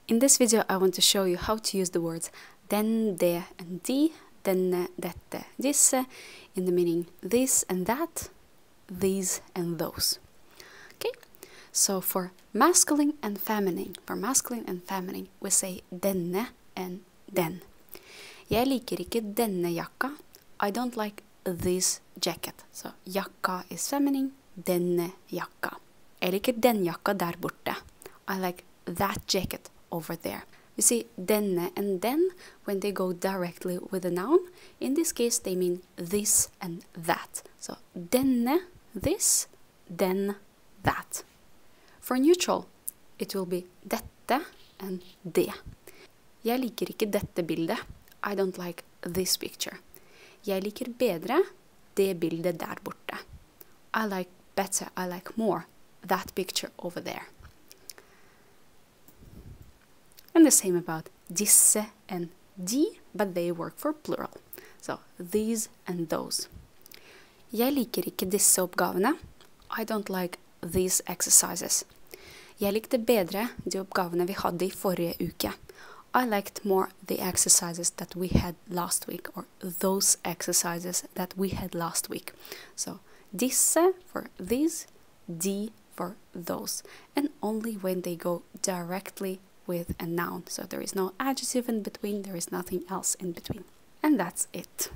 In this video, I want to show you how to use the words den, det, and de, denne, dette, disse, in the meaning this and that, these and those. Okay, so for masculine and feminine, we say denne and den. Jeg liker ikke denne jakka. I don't like this jacket. So jakka is feminine, denne jakka. Jeg liker den jakka der borte. I like that jacket over there. You see, denne and den, when they go directly with a noun, in this case they mean this and that. So denne, this, den, that. For neutral, it will be dette and det. Jeg liker ikke dette bildet. I don't like this picture. Jeg liker bedre det bildet der borte. I like better, I like more that picture over there. And the same about disse and de, but they work for plural. So these and those. Jeg liker ikke disse oppgavene. I don't like these exercises. Jeg likte bedre de oppgavene vi hadde I forrige uke. I liked more the exercises that we had last week, or those exercises that we had last week. So disse for these, de for those, and only when they go directly with a noun. So there is no adjective in between, there is nothing else in between. And that's it.